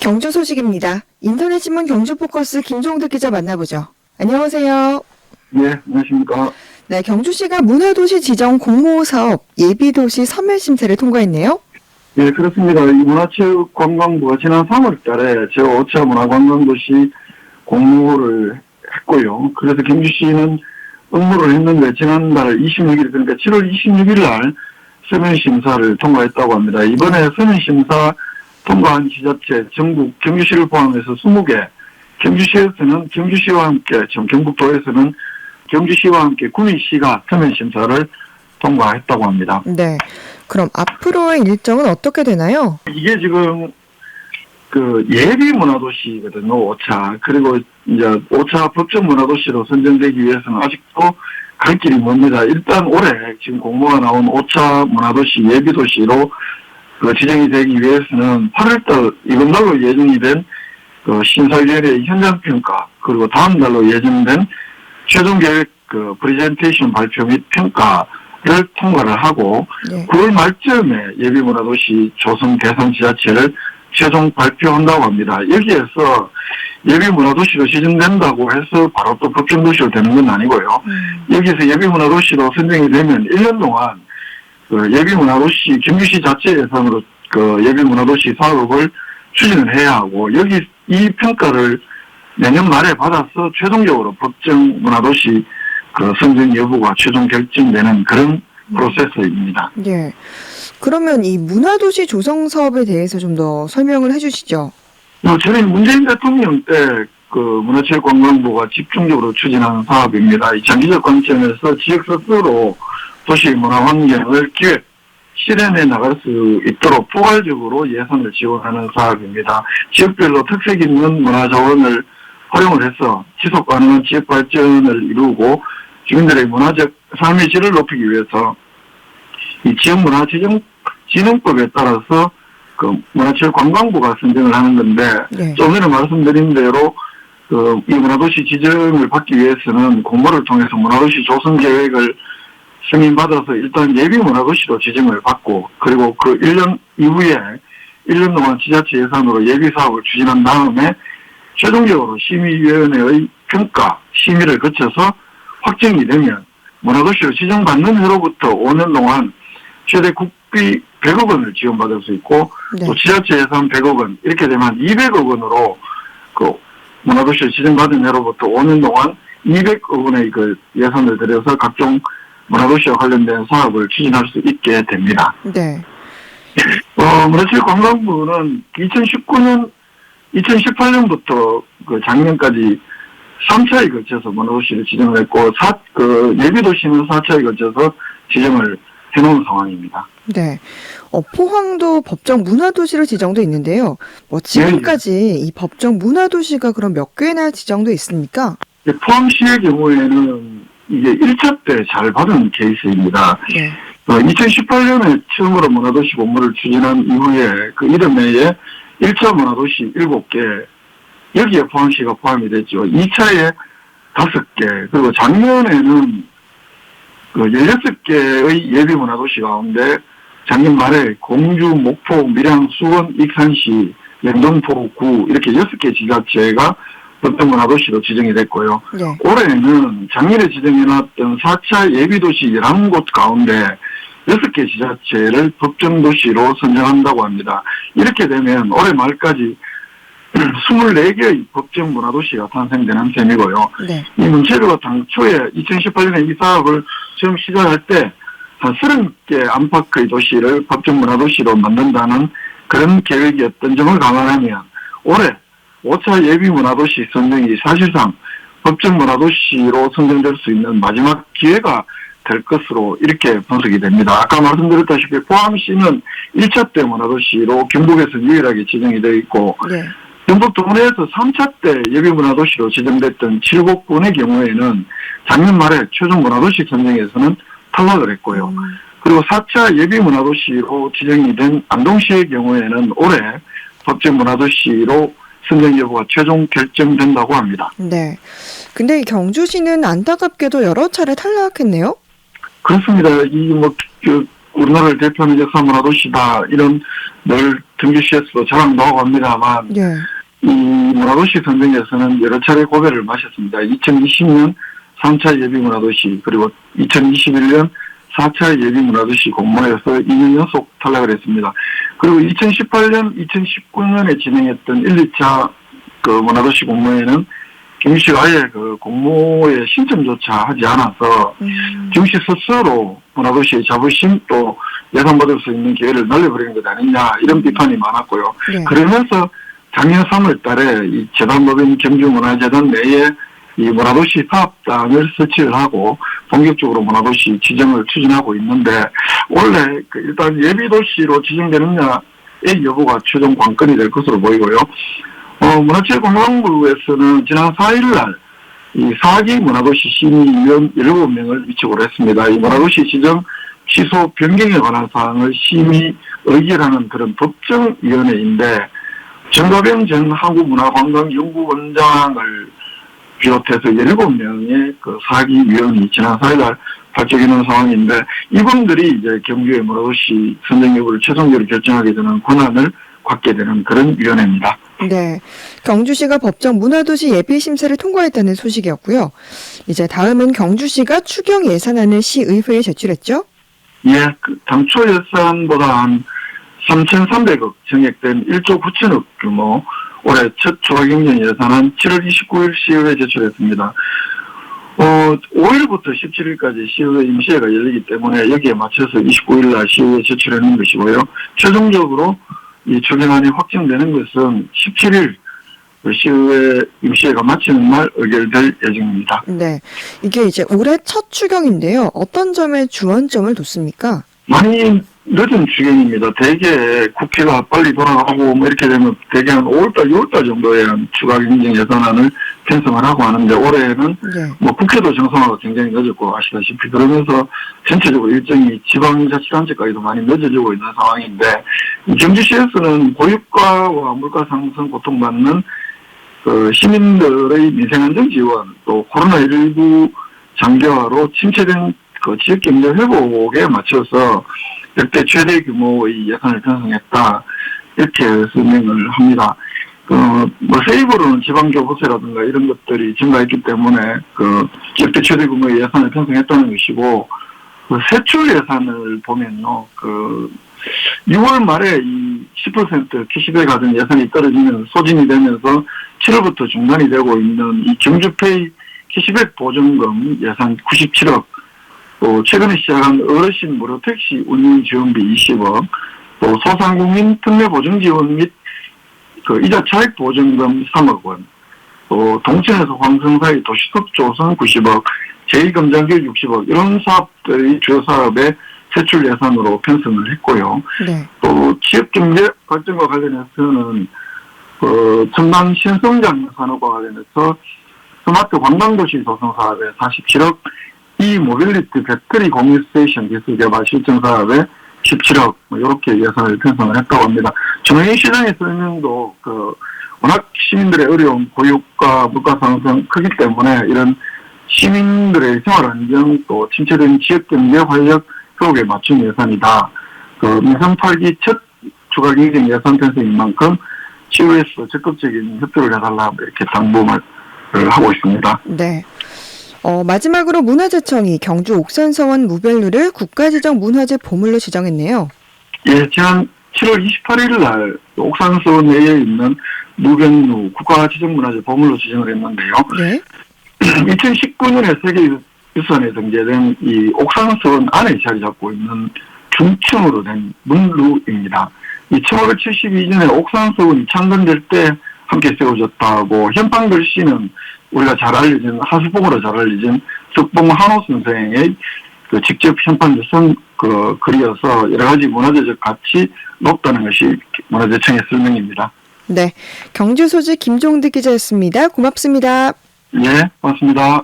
경주 소식입니다. 인터넷신문 경주포커스 김종득 기자 만나보죠. 안녕하세요. 네, 안녕하십니까. 네, 경주시가 문화도시 지정 공모사업 예비도시 서면심사를 통과했네요. 네, 그렇습니다. 이 문화체육관광부가 지난 3월 달에 제5차 문화관광도시 공모를 했고요. 그래서 경주시는 응모를 했는데 지난달 26일, 그러니까 7월 26일 날 서면심사를 통과했다고 합니다. 이번에 서면심사 통과한 지자체 전국 경주시를 포함해서 20개, 경주시에서는 경주시와 함께, 지금 경북도에서는 경주시와 함께 구미시가 서면심사를 통과했다고 합니다. 네. 그럼 앞으로의 일정은 어떻게 되나요? 이게 지금 그 예비 문화도시거든요, 5차. 그리고 이제 5차 법정 문화도시로 선정되기 위해서는 아직도 갈 길이 멉니다. 일단 올해 지금 공모가 나온 5차 문화도시 예비도시로 지정이 되기 위해서는 8월달 이번 달로 예정이 된 심사위원회의 현장평가, 그리고 다음 달로 예정된 최종계획 프레젠테이션 발표 및 평가를 통과를 하고, 네. 9월 말쯤에 예비문화도시 조성 대상 지자체를 최종 발표한다고 합니다. 여기에서 예비문화도시로 지정된다고 해서 바로 또 법정도시로 되는 건 아니고요. 여기서 예비문화도시로 선정이 되면 1년 동안 예비문화도시 경주시 자체 예산으로 예비문화도시 사업을 추진을 해야 하고, 여기 이 평가를 내년 말에 받아서 최종적으로 법정 문화도시 선정 여부가 최종 결정되는 그런 프로세스입니다. 예. 그러면 이 문화도시 조성 사업에 대해서 좀 더 설명을 해주시죠. 저는 문재인 대통령 때 문화체육관광부가 집중적으로 추진하는 사업입니다. 이 장기적 관점에서 지역 스스로 도시 문화 환경을 기획, 실현해 나갈 수 있도록 포괄적으로 예산을 지원하는 사업입니다. 지역별로 특색 있는 문화자원을 활용을 해서 지속 가능한 지역 발전을 이루고 주민들의 문화적 삶의 질을 높이기 위해서 이 지역문화진흥법에 따라서 문화체육관광부가 선정을 하는 건데, 네. 좀 전에 말씀드린 대로 이 문화도시 지정을 받기 위해서는 공모를 통해서 문화도시 조성 계획을 승인받아서 일단 예비 문화도시로 지정을 받고, 그리고 그 1년 이후에 1년 동안 지자체 예산으로 예비 사업을 추진한 다음에 최종적으로 심의위원회의 평가, 심의를 거쳐서 확정이 되면 문화도시로 지정받는 해로부터 5년 동안 최대 국비 100억 원을 지원받을 수 있고, 네. 또 지자체 예산 100억 원, 이렇게 되면 200억 원으로 문화도시를 지정받은 해로부터 5년 동안 200억 원의 예산을 들여서 각종 문화도시와 관련된 사업을 추진할 수 있게 됩니다. 네. 문화체육관광부는 2018년부터 작년까지 3차에 걸쳐서 문화도시를 지정을 했고, 예비도시는 4차에 걸쳐서 지정을 해놓은 상황입니다. 네. 포항도 법정 문화도시로 지정돼 있는데요. 지금까지 이 법정 문화도시가 그럼 몇 개나 지정돼 있습니까? 포항시의 경우에는 이게 1차 때 잘 받은 케이스입니다. 네. 2018년에 처음으로 문화도시 공모를 추진한 이후에 그 이듬 해에 1차 문화도시 7개, 여기에 포항시가 포함이 됐죠. 2차에 5개, 그리고 작년에는 16개의 예비 문화도시 가운데 작년 말에 공주, 목포, 밀양, 수원, 익산시, 영등포, 구 이렇게 6개 지자체가 법정 문화도시로 지정이 됐고요. 네. 올해는 작년에 지정해놨던 4차 예비도시 11곳 가운데 6개 지자체를 법정도시로 선정한다고 합니다. 이렇게 되면 올해 말까지 24개의 법정 문화도시가 탄생되는 셈이고요. 네. 이 문체부가 당초에 2018년에 이 사업을 처음 시작할 때 한 30개 안팎의 도시를 법정 문화도시로 만든다는 그런 계획이었던 점을 감안하면 올해 5차 예비 문화도시 선정이 사실상 법정 문화도시로 선정될 수 있는 마지막 기회가 될 것으로 이렇게 분석이 됩니다. 아까 말씀드렸다시피 포항시는 1차 때 문화도시로 경북에서 유일하게 지정이 되어 있고, 네. 경북 동네에서 3차 때 예비문화도시로 지정됐던 7곳군의 경우에는 작년 말에 최종 문화도시 선정에서는 탈락을 했고요. 그리고 4차 예비문화도시로 지정이 된 안동시의 경우에는 올해 법정 문화도시로 선정 여부가 최종 결정된다고 합니다. 네. 근데 이 경주시는 안타깝게도 여러 차례 탈락했네요? 그렇습니다. 우리나라를 대표하는 역사 문화도시다 이런 늘 경주시에서도 자랑도 하고 합니다만 예. 이 문화도시 선정에서는 여러 차례 고배를 마셨습니다. 2020년 3차 예비문화도시 그리고 2021년 4차 예비문화도시 공모에서 2년 연속 탈락을 했습니다. 그리고 2018년, 2019년에 진행했던 1, 2차 그 문화도시 공모에는 경주시가 아예 그 공모에 신청조차 하지 않아서 경주시 스스로 문화도시의 자부심 또 예산 받을 수 있는 기회를 날려버리는 것 아니냐 이런 비판이 많았고요. 네. 그러면서 작년 3월 달에 이 재단법인 경주문화재단 내에 이 문화도시 사업단을 설치를 하고 본격적으로 문화도시 지정을 추진하고 있는데 원래 그 일단 예비도시로 지정되느냐의 여부가 최종 관건이 될 것으로 보이고요. 문화체육관광부에서는 지난 4일날 이 4기 문화도시 심의위원 17명을 위촉을 했습니다. 이 문화도시 지정 취소 변경에 관한 사항을 심의 의결하는 그런 법정위원회인데 정가병 전 한국문화관광연구원장을 비롯해서 17명의 그 4기 위원이 지난 4일날 발족하는 상황인데 이분들이 이제 경주의 문화도시 선정 여부를 최종적으로 결정하게 되는 권한을 갖게 되는 그런 위원회입니다. 네. 경주시가 법정 문화도시 예비심사를 통과했다는 소식이었고요. 이제 다음은 경주시가 추경 예산안을 시의회에 제출했죠? 예, 그 당초 예산보다 한 3,300억 정액된 1조 9천억 규모 올해 첫 추가경정 예산안 7월 29일 시의회에 제출했습니다. 5일부터 17일까지 시의회 임시회가 열리기 때문에 여기에 맞춰서 29일 날 시의회에 제출하는 것이고요. 최종적으로 이 추경안이 확정되는 것은 17일 시의회 임시회가 마치는 날 의결될 예정입니다. 네. 이게 이제 올해 첫 추경인데요. 어떤 점에 주안점을 뒀습니까? 많이 늦은 추경입니다. 대개 국회가 빨리 돌아가고 뭐 이렇게 되면 대개 한 5월달, 6월달 정도에 한 추가 경정 예산안을 편성을 하고 하는데 올해는 네. 뭐 국회도 정상화가 굉장히 늦었고 아시다시피 그러면서 전체적으로 일정이 지방자치단체까지도 많이 늦어지고 있는 상황인데 경주시에서는 고유가와 물가 상승 고통받는 그 시민들의 민생안정 지원 또 코로나19 장기화로 침체된 그 지역경제 회복에 맞춰서 역대 최대 규모의 예산을 편성했다 이렇게 설명을 합니다. 뭐 세입으로는 지방교부세라든가 이런 것들이 증가했기 때문에 그 역대 최대 규모의 예산을 편성했다는 것이고 그 세출 예산을 보면요 그 6월 말에 이 10% 캐시백 하던 예산이 떨어지면 소진이 되면서 7월부터 중단이 되고 있는 이 경주페이 캐시백 보증금 예산 97억 또 최근에 시작한 어르신 무료 택시 운영 지원비 20억, 또 소상공인 특례 보증 지원 및 그 이자 차익 보증금 3억 원, 또 동천에서 황성 사이 도시숲 조성 90억, 제2금장교 60억 이런 사업들이 주요 사업의 세출 예산으로 편성을 했고요. 네. 또 지역경제 발전과 관련해서는 첨단 신성장 산업과 관련해서 스마트 관광도시 조성 사업에 47억, 이 모빌리티 배터리 공유 스테이션 기술 개발 실증 사업에 17억 이렇게 예산을 편성을 했다고 합니다. 정영희 시장의 설명도 워낙 시민들의 어려운 고유가 물가 상승 크기 때문에 이런 시민들의 생활 안정 또 침체된 지역 경제 활력 회복에 맞춘 예산이다. 민생 8기 첫 추가 경정 예산 편성인 만큼 시의회에서 적극적인 협조를 해달라 이렇게 당부를 하고 있습니다. 네. 마지막으로 문화재청이 경주 옥산서원 무별루를 국가지정 문화재 보물로 지정했네요. 예, 지난 7월 28일 날 옥산서원 내에 있는 무별루 국가지정문화재 보물로 지정을 했는데요. 네. 2019년에 세계유산에 등재된 이 옥산서원 안에 자리 잡고 있는 중층으로 된 문루입니다. 이 1572년에 옥산서원이 창건될 때 함께 세워졌다고 현판 글씨는 우리가 잘 알려진 하수봉으로 잘 알려진 석봉 한호 선생의 직접 현판을 쓴 글이어서 여러 가지 문화재적 가치 높다는 것이 문화재청의 설명입니다. 네, 경주 소지 김종득 기자였습니다. 고맙습니다. 네, 고맙습니다.